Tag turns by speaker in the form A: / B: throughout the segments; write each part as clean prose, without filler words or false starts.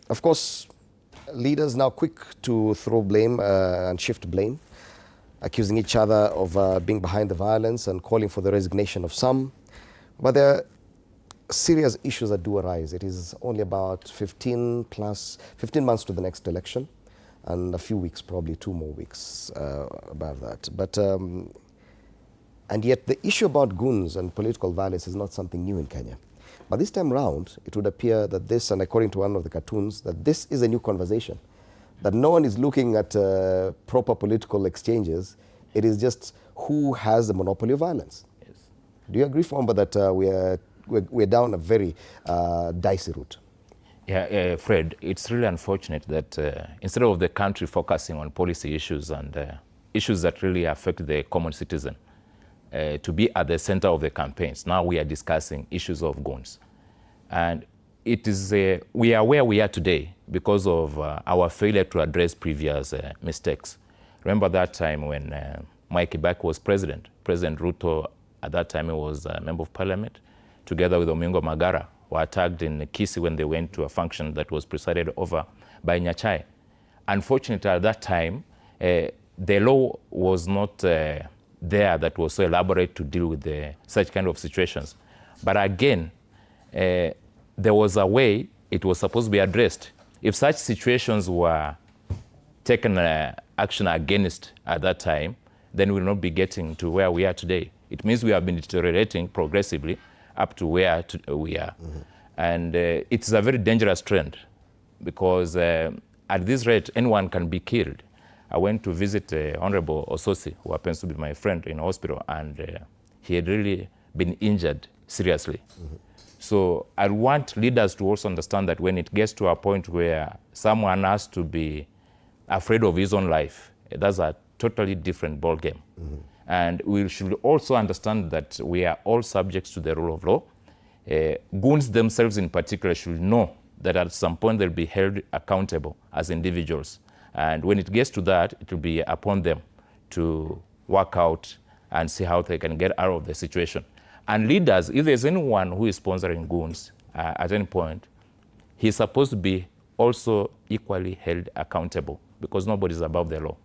A: Of course, leaders now quick to throw blame and shift blame, accusing each other of being behind the violence and calling for the resignation of some. But there are serious issues that do arise. It is only about 15 months to the next election, and a few weeks, probably 2 more weeks about that. But and yet the issue about goons and political violence is not something new in Kenya. But this time round, it would appear that this, and according to one of the cartoons, that this is a new conversation, that no one is looking at proper political exchanges. It is just who has the monopoly of violence. Yes. Do you agree, Fwamba, that we're down a very dicey route?
B: Yeah, Fred, it's really unfortunate that instead of the country focusing on policy issues and issues that really affect the common citizen, to be at the center of the campaigns, now we are discussing issues of goons. And it is, we are where we are today because of our failure to address previous mistakes. Remember that time when Mike Kibaki was president. President Ruto, at that time, he was a member of parliament, together with Omingo Magara, were attacked in Kisii when they went to a function that was presided over by Nyachai. Unfortunately, at that time, the law was not there that was so elaborate to deal with such kind of situations. But again, there was a way it was supposed to be addressed. If such situations were taken action against at that time, then we will not be getting to where we are today. It means we have been deteriorating progressively up to where we are. Mm-hmm. And it's a very dangerous trend because at this rate, anyone can be killed. I went to visit Honorable Ososi, who happens to be my friend, in hospital, and he had really been injured seriously. Mm-hmm. So I want leaders to also understand that when it gets to a point where someone has to be afraid of his own life, that's a totally different ballgame. Mm-hmm. And we should also understand that we are all subjects to the rule of law. Goons themselves in particular should know that at some point they'll be held accountable as individuals. And when it gets to that, it will be upon them to work out and see how they can get out of the situation. And leaders, if there's anyone who is sponsoring goons at any point, he's supposed to be also equally held accountable because nobody is above the law.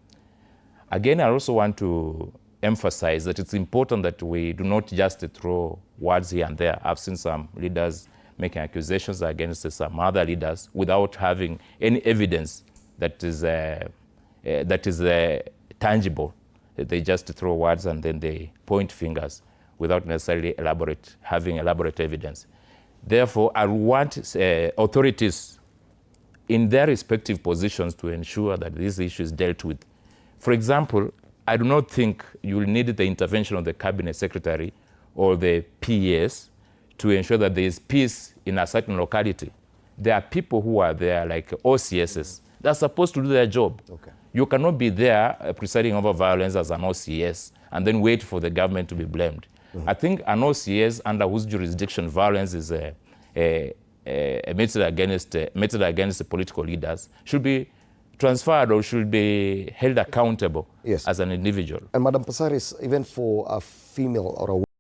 B: Again, I also want to emphasize that it's important that we do not just throw words here and there. I've seen some leaders making accusations against some other leaders without having any evidence that is tangible. They just throw words and then they point fingers without necessarily having elaborate evidence. Therefore, I want authorities in their respective positions to ensure that this issue is dealt with. For example, I do not think you will need the intervention of the cabinet secretary or the PES to ensure that there is peace in a certain locality. There are people who are there, like OCSs, they're supposed to do their job. Okay. You cannot be there presiding over violence as an OCS and then wait for the government to be blamed. Mm-hmm. I think an OCS under whose jurisdiction violence is meted against the political leaders should be transferred or should be held accountable, yes, as an individual.
A: And Madam Pasaris, even for a female or a